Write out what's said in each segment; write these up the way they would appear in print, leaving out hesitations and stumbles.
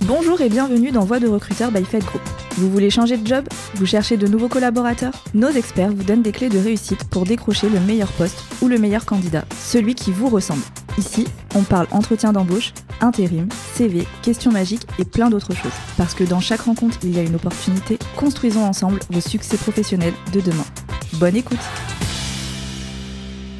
Bonjour et bienvenue dans Voix de recruteur by Fed Group. Vous voulez changer de job? Vous cherchez de nouveaux collaborateurs? Nos experts vous donnent des clés de réussite pour décrocher le meilleur poste ou le meilleur candidat, celui qui vous ressemble. Ici, on parle entretien d'embauche, intérim, CV, questions magiques et plein d'autres choses. Parce que dans chaque rencontre, il y a une opportunité. Construisons ensemble vos succès professionnels de demain. Bonne écoute!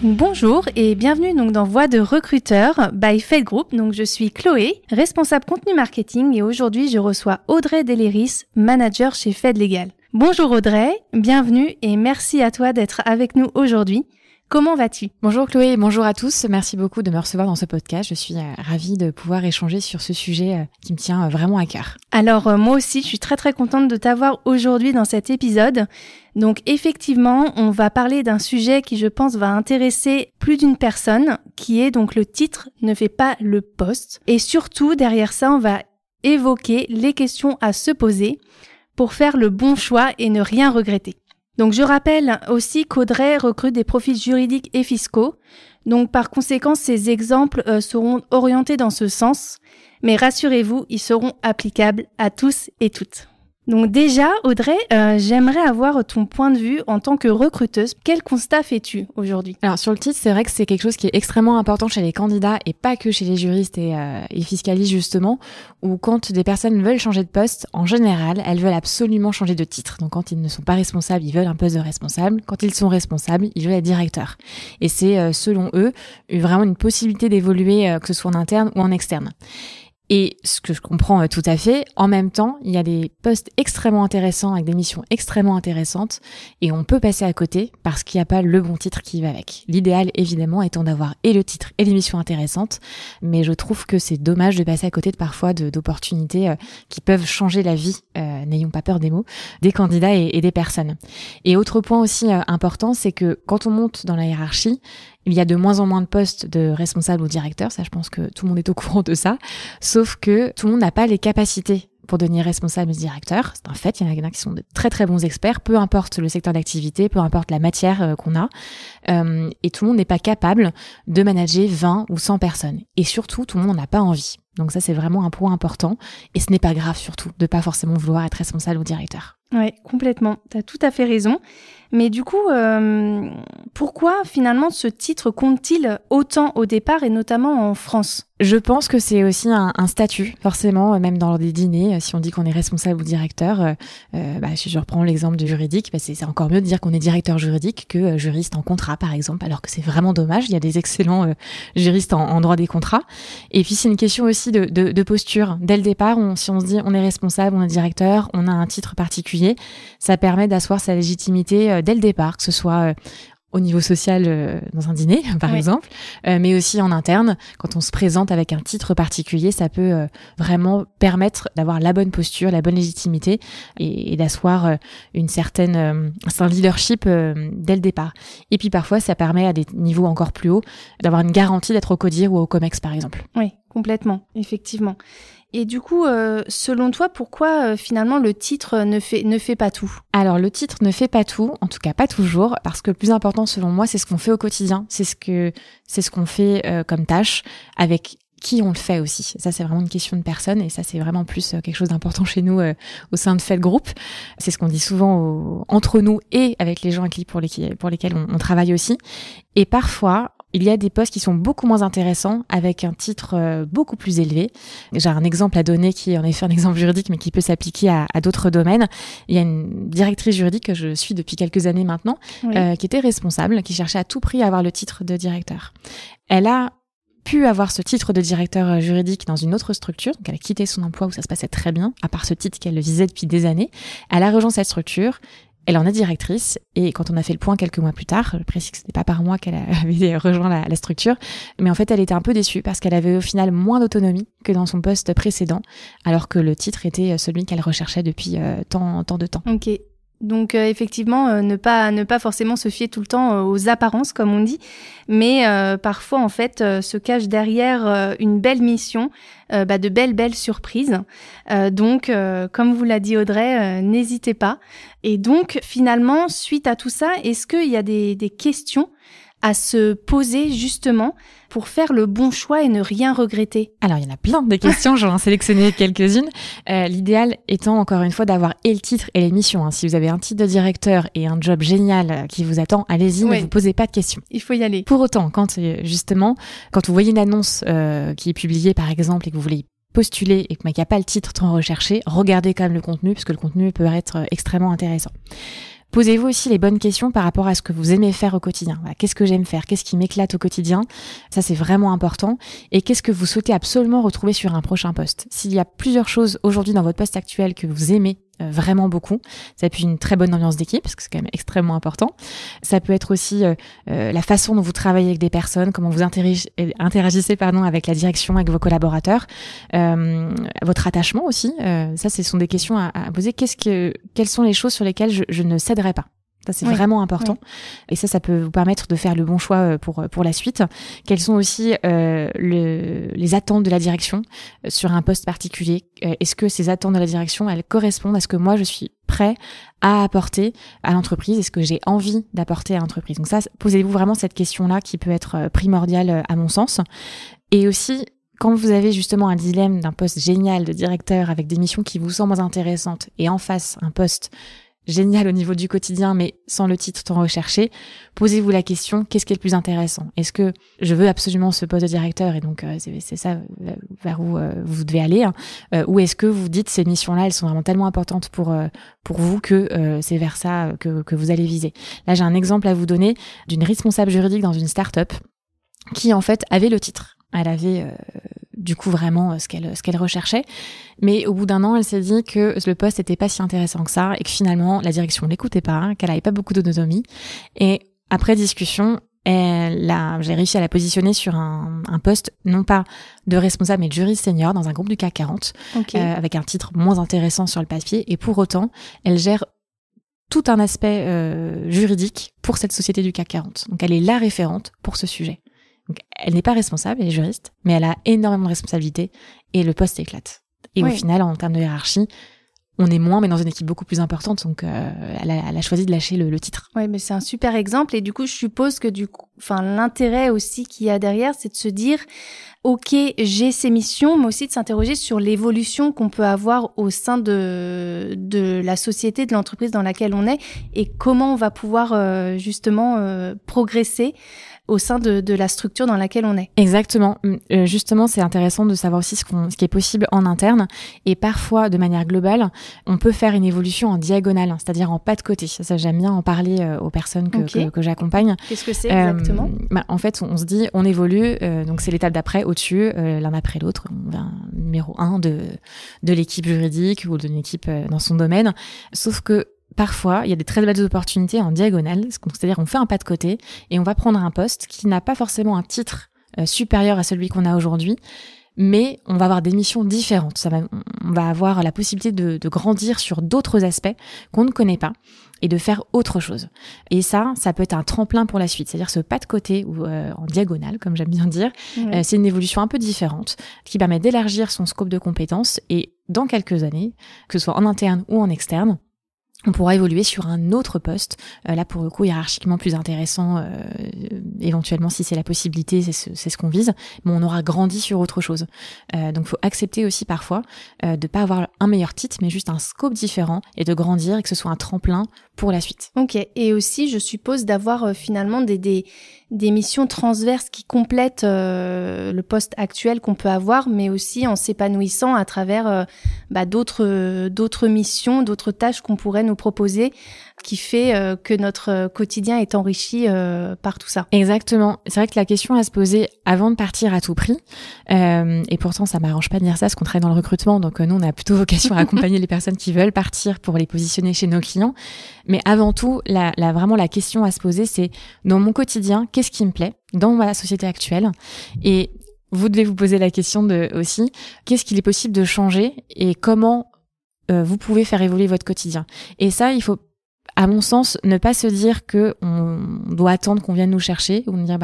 Bonjour et bienvenue donc dans Voix de recruteur by Fed Group. Donc je suis Chloé, responsable contenu marketing et aujourd'hui je reçois Audrey Deléris, manager chez Fed Legal. Bonjour Audrey, bienvenue et merci à toi d'être avec nous aujourd'hui. Comment vas-tu ? Bonjour Chloé, bonjour à tous. Merci beaucoup de me recevoir dans ce podcast. Je suis ravie de pouvoir échanger sur ce sujet qui me tient vraiment à cœur. Alors moi aussi, je suis très contente de t'avoir aujourd'hui dans cet épisode. Donc effectivement, on va parler d'un sujet qui je pense va intéresser plus d'une personne, qui est donc le titre ne fait pas le poste. Et surtout, derrière ça, on va évoquer les questions à se poser pour faire le bon choix et ne rien regretter. Donc je rappelle aussi qu'Audrey recrute des profils juridiques et fiscaux. Donc par conséquent, ces exemples seront orientés dans ce sens. Mais rassurez-vous, ils seront applicables à tous et toutes. Donc déjà, Audrey, j'aimerais avoir ton point de vue en tant que recruteuse. Quel constat fais-tu aujourd'hui ? Alors sur le titre, c'est vrai que c'est quelque chose qui est extrêmement important chez les candidats et pas que chez les juristes et fiscalistes justement, où quand des personnes veulent changer de poste, en général, elles veulent absolument changer de titre. Donc quand ils ne sont pas responsables, ils veulent un poste de responsable. Quand ils sont responsables, ils veulent être directeurs. Et c'est selon eux vraiment une possibilité d'évoluer, que ce soit en interne ou en externe. Et ce que je comprends tout à fait, en même temps, il y a des postes extrêmement intéressants avec des missions extrêmement intéressantes et on peut passer à côté parce qu'il n'y a pas le bon titre qui va avec. L'idéal, évidemment, étant d'avoir et le titre et les missions intéressantes, mais je trouve que c'est dommage de passer à côté parfois d'opportunités qui peuvent changer la vie, n'ayons pas peur des mots, des candidats et des personnes. Et autre point aussi important, c'est que quand on monte dans la hiérarchie, il y a de moins en moins de postes de responsable ou directeur, ça je pense que tout le monde est au courant de ça, sauf que tout le monde n'a pas les capacités pour devenir responsable et directeur. C'est un fait, il y en a qui sont de très bons experts, peu importe le secteur d'activité, peu importe la matière qu'on a, et tout le monde n'est pas capable de manager 20 ou 100 personnes. Et surtout, tout le monde n'en a pas envie. Donc ça c'est vraiment un point important, et ce n'est pas grave surtout de pas forcément vouloir être responsable ou directeur. Ouais, complètement. T'as tout à fait raison. Mais du coup, pourquoi finalement ce titre compte-t-il autant au départ et notamment en France ? Je pense que c'est aussi un statut, forcément, même dans des dîners, si on dit qu'on est responsable ou directeur, si je reprends l'exemple du juridique, c'est encore mieux de dire qu'on est directeur juridique que juriste en contrat, par exemple, alors que c'est vraiment dommage, il y a des excellents juristes en droit des contrats. Et puis c'est une question aussi de posture. Dès le départ, si on se dit on est responsable, on est directeur, on a un titre particulier, ça permet d'asseoir sa légitimité dès le départ, que ce soit au niveau social dans un dîner, par exemple, mais aussi en interne. Quand on se présente avec un titre particulier, ça peut vraiment permettre d'avoir la bonne posture, la bonne légitimité et d'asseoir un certain leadership dès le départ. Et puis parfois, ça permet à des niveaux encore plus hauts d'avoir une garantie d'être au CODIR ou au COMEX, par exemple. Oui, complètement, effectivement. Et du coup, selon toi, pourquoi finalement le titre ne fait pas tout ? Alors le titre ne fait pas tout, en tout cas pas toujours, parce que le plus important selon moi, c'est ce qu'on fait au quotidien, c'est ce qu'on fait comme tâche, avec qui on le fait aussi. Ça, c'est vraiment une question de personne et ça, c'est vraiment plus quelque chose d'important chez nous au sein de Fed Group. C'est ce qu'on dit souvent entre nous et avec les gens pour lesquels on travaille aussi. Et parfois, il y a des postes qui sont beaucoup moins intéressants avec un titre beaucoup plus élevé. J'ai un exemple à donner qui est en effet un exemple juridique mais qui peut s'appliquer à d'autres domaines. Il y a une directrice juridique que je suis depuis quelques années maintenant, oui. Qui était responsable, qui cherchait à tout prix à avoir le titre de directeur. Elle a pu avoir ce titre de directeur juridique dans une autre structure, donc elle a quitté son emploi où ça se passait très bien, à part ce titre qu'elle visait depuis des années. Elle a rejoint cette structure. Elle en est directrice et quand on a fait le point quelques mois plus tard, je précise que c'était pas par mois qu'elle avait rejoint la structure, mais en fait elle était un peu déçue parce qu'elle avait au final moins d'autonomie que dans son poste précédent, alors que le titre était celui qu'elle recherchait depuis tant de temps. Ok. Donc effectivement, ne pas forcément se fier tout le temps aux apparences, comme on dit, mais parfois en fait se cache derrière une belle mission, de belles surprises. Donc, comme vous l'a dit Audrey, n'hésitez pas. Et donc finalement, suite à tout ça, est-ce qu'il y a des questions à se poser justement pour faire le bon choix et ne rien regretter? Alors, il y en a plein de questions, j'en ai sélectionné quelques-unes. L'idéal étant, encore une fois, d'avoir et le titre et l'émission. Si vous avez un titre de directeur et un job génial qui vous attend, allez-y, ne vous posez pas de questions. Il faut y aller. Pour autant, quand vous voyez une annonce qui est publiée, par exemple, et que vous voulez postuler et qu'il n'y a pas le titre tant recherché, regardez quand même le contenu, parce que le contenu peut être extrêmement intéressant. Posez-vous aussi les bonnes questions par rapport à ce que vous aimez faire au quotidien. Voilà, qu'est-ce que j'aime faire? Qu'est-ce qui m'éclate au quotidien? Ça, c'est vraiment important. Et qu'est-ce que vous souhaitez absolument retrouver sur un prochain poste? S'il y a plusieurs choses aujourd'hui dans votre poste actuel que vous aimez vraiment beaucoup, ça peut être une très bonne ambiance d'équipe, parce que c'est quand même extrêmement important. Ça peut être aussi la façon dont vous travaillez avec des personnes, comment vous interagissez avec la direction, avec vos collaborateurs, votre attachement aussi. Ça, ce sont des questions à poser. Quelles sont les choses sur lesquelles je ne céderai pas? Ça, c'est vraiment important. Oui. Et ça peut vous permettre de faire le bon choix pour la suite. Quelles sont aussi les attentes de la direction sur un poste particulier? Est-ce que ces attentes de la direction, elles correspondent à ce que moi, je suis prêt à apporter à l'entreprise? Est-ce que j'ai envie d'apporter à l'entreprise? Donc ça, posez-vous vraiment cette question-là qui peut être primordiale à mon sens. Et aussi, quand vous avez justement un dilemme d'un poste génial de directeur avec des missions qui vous semblent intéressantes et en face, un poste génial au niveau du quotidien, mais sans le titre tant recherché, posez-vous la question, qu'est-ce qui est le plus intéressant? Est-ce que je veux absolument ce poste de directeur et donc c'est ça vers où vous devez aller, ou est-ce que vous dites ces missions-là, elles sont vraiment tellement importantes pour vous que c'est vers ça que vous allez viser? Là, j'ai un exemple à vous donner d'une responsable juridique dans une start-up qui en fait avait le titre. Elle avait du coup vraiment ce qu'elle recherchait, mais au bout d'un an, elle s'est dit que le poste n'était pas si intéressant que ça et que finalement la direction l'écoutait pas, qu'elle avait pas beaucoup d'autonomie. Et après discussion, j'ai réussi à la positionner sur un poste non pas de responsable mais de juriste senior dans un groupe du CAC 40, avec un titre moins intéressant sur le papier, et pour autant, elle gère tout un aspect juridique pour cette société du CAC 40. Donc elle est la référente pour ce sujet. Donc, elle n'est pas responsable, elle est juriste, mais elle a énormément de responsabilités et le poste éclate. Et au final, en termes de hiérarchie, on est moins, mais dans une équipe beaucoup plus importante. Donc, elle a choisi de lâcher le titre. Oui, mais c'est un super exemple. Et du coup, je suppose que l'intérêt aussi qu'il y a derrière, c'est de se dire, OK, j'ai ces missions, mais aussi de s'interroger sur l'évolution qu'on peut avoir au sein de la société, de l'entreprise dans laquelle on est, et comment on va pouvoir justement progresser au sein de la structure dans laquelle on est. Exactement. Justement, c'est intéressant de savoir aussi ce qui est possible en interne. Et parfois, de manière globale, on peut faire une évolution en diagonale, c'est-à-dire en pas de côté. Ça j'aime bien en parler aux personnes que j'accompagne. Qu'est-ce que c'est exactement? En fait, on se dit, on évolue, donc c'est l'étape d'après, au-dessus, l'un après l'autre. On va numéro 1 de l'équipe juridique ou d'une équipe dans son domaine. Sauf que parfois, il y a des très belles opportunités en diagonale, c'est-à-dire on fait un pas de côté et on va prendre un poste qui n'a pas forcément un titre supérieur à celui qu'on a aujourd'hui, mais on va avoir des missions différentes. On va avoir la possibilité de grandir sur d'autres aspects qu'on ne connaît pas et de faire autre chose. Et ça peut être un tremplin pour la suite. C'est-à-dire ce pas de côté ou en diagonale, comme j'aime bien dire, c'est une évolution un peu différente qui permet d'élargir son scope de compétences et dans quelques années, que ce soit en interne ou en externe, on pourra évoluer sur un autre poste, là pour le coup hiérarchiquement plus intéressant, éventuellement si c'est la possibilité, c'est ce qu'on vise, mais on aura grandi sur autre chose. Donc faut accepter aussi parfois de pas avoir un meilleur titre, mais juste un scope différent et de grandir et que ce soit un tremplin pour la suite. Ok, et aussi je suppose d'avoir finalement des missions transverses qui complètent le poste actuel qu'on peut avoir, mais aussi en s'épanouissant à travers d'autres missions, d'autres tâches qu'on pourrait nous proposer, qui fait que notre quotidien est enrichi par tout ça. Exactement. C'est vrai que la question à se poser avant de partir à tout prix, et pourtant ça m'arrange pas de dire ça parce qu'on travaille dans le recrutement, donc nous on a plutôt vocation à accompagner les personnes qui veulent partir pour les positionner chez nos clients. Mais avant tout, vraiment la question à se poser, c'est dans mon quotidien, qu'est-ce qui me plaît dans ma société actuelle? Et vous devez vous poser la question aussi, qu'est-ce qu'il est possible de changer et comment vous pouvez faire évoluer votre quotidien. Et ça, il faut, à mon sens, ne pas se dire que on doit attendre qu'on vienne nous chercher ou nous dire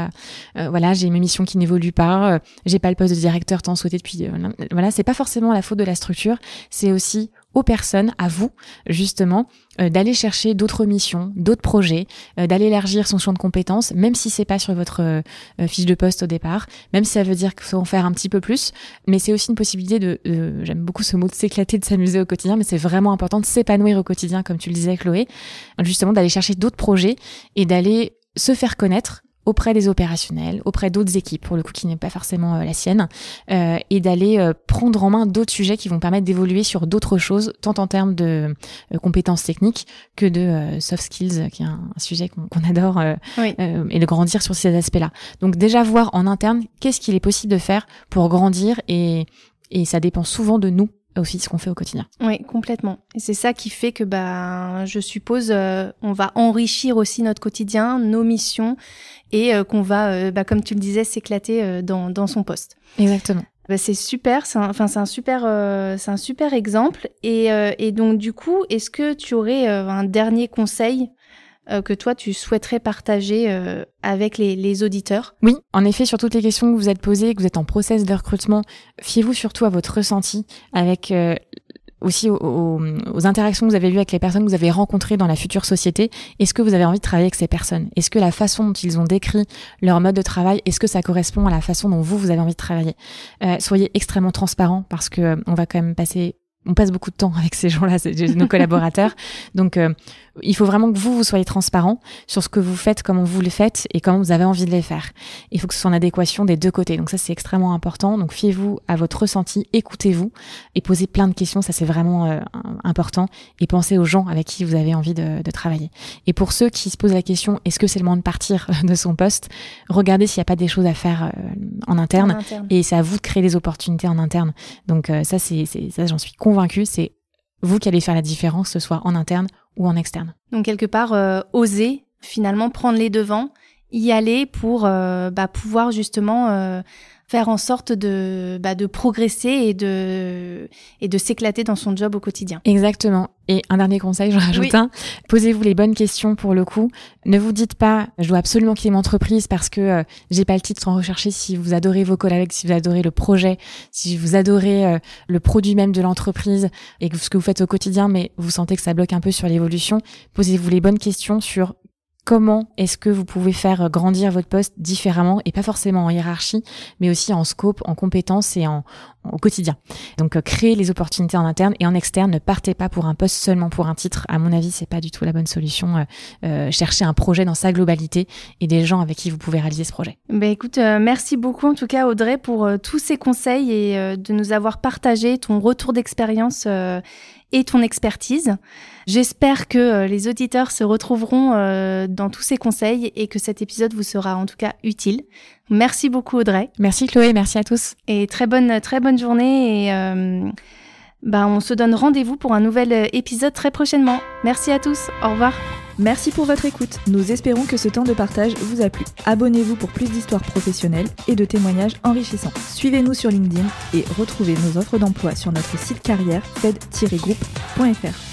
voilà, j'ai mes missions qui n'évoluent pas, j'ai pas le poste de directeur tant souhaité depuis voilà, c'est pas forcément la faute de la structure, c'est aussi aux personnes, à vous, justement, d'aller chercher d'autres missions, d'autres projets, d'aller élargir son champ de compétences, même si c'est pas sur votre fiche de poste au départ, même si ça veut dire qu'il faut en faire un petit peu plus, mais c'est aussi une possibilité j'aime beaucoup ce mot de s'éclater, de s'amuser au quotidien, mais c'est vraiment important de s'épanouir au quotidien, comme tu le disais Chloé, justement d'aller chercher d'autres projets et d'aller se faire connaître auprès des opérationnels, auprès d'autres équipes, pour le coup qui n'est pas forcément la sienne, et d'aller prendre en main d'autres sujets qui vont permettre d'évoluer sur d'autres choses, tant en termes de compétences techniques que de soft skills, qui est un sujet qu'on adore, et de grandir sur ces aspects-là. Donc déjà voir en interne qu'est-ce qu'il est possible de faire pour grandir, et ça dépend souvent de nous aussi ce qu'on fait au quotidien. Oui, complètement. Et c'est ça qui fait que, je suppose, on va enrichir aussi notre quotidien, nos missions, et qu'on va, comme tu le disais, s'éclater dans son poste. Exactement. C'est super, c'est un super exemple. Et donc du coup, est-ce que tu aurais un dernier conseil que toi tu souhaiterais partager avec les auditeurs? Oui, en effet, sur toutes les questions que vous êtes posées, que vous êtes en process de recrutement, fiez-vous surtout à votre ressenti, avec aussi aux interactions que vous avez eues avec les personnes que vous avez rencontrées dans la future société. Est-ce que vous avez envie de travailler avec ces personnes? Est-ce que la façon dont ils ont décrit leur mode de travail, est-ce que ça correspond à la façon dont vous avez envie de travailler? Soyez extrêmement transparent, parce que on passe beaucoup de temps avec ces gens-là, c'est nos collaborateurs. Donc, il faut vraiment que vous soyez transparent sur ce que vous faites, comment vous le faites et comment vous avez envie de les faire. Il faut que ce soit en adéquation des deux côtés. Donc ça, c'est extrêmement important. Donc, fiez-vous à votre ressenti, écoutez-vous et posez plein de questions. Ça, c'est vraiment important. Et pensez aux gens avec qui vous avez envie de travailler. Et pour ceux qui se posent la question, est-ce que c'est le moment de partir de son poste? Regardez s'il n'y a pas des choses à faire en interne. Et c'est à vous de créer des opportunités en interne. Donc ça, j'en suis convaincue. C'est vous qui allez faire la différence, que ce soit en interne ou en externe. Donc quelque part, oser finalement prendre les devants, y aller pour pouvoir justement faire en sorte de progresser et de s'éclater dans son job au quotidien. Exactement. Et un dernier conseil, j'en rajoute un. Posez-vous les bonnes questions pour le coup. Ne vous dites pas, je dois absolument quitter mon entreprise parce que j'ai pas le titre, sans rechercher si vous adorez vos collègues, si vous adorez le projet, si vous adorez le produit même de l'entreprise et ce que vous faites au quotidien, mais vous sentez que ça bloque un peu sur l'évolution. Posez-vous les bonnes questions sur comment est-ce que vous pouvez faire grandir votre poste différemment, et pas forcément en hiérarchie, mais aussi en scope, en compétences et au quotidien. Donc, créez les opportunités en interne et en externe. Ne partez pas pour un poste seulement pour un titre. À mon avis, c'est pas du tout la bonne solution. Cherchez un projet dans sa globalité et des gens avec qui vous pouvez réaliser ce projet. Écoute, merci beaucoup en tout cas Audrey pour tous ces conseils et de nous avoir partagé ton retour d'expérience et ton expertise. J'espère que les auditeurs se retrouveront dans tous ces conseils et que cet épisode vous sera en tout cas utile. Merci beaucoup Audrey. Merci Chloé, merci à tous. Et très bonne journée et on se donne rendez-vous pour un nouvel épisode très prochainement. Merci à tous, au revoir. Merci pour votre écoute. Nous espérons que ce temps de partage vous a plu. Abonnez-vous pour plus d'histoires professionnelles et de témoignages enrichissants. Suivez-nous sur LinkedIn et retrouvez nos offres d'emploi sur notre site carrière fed-group.fr.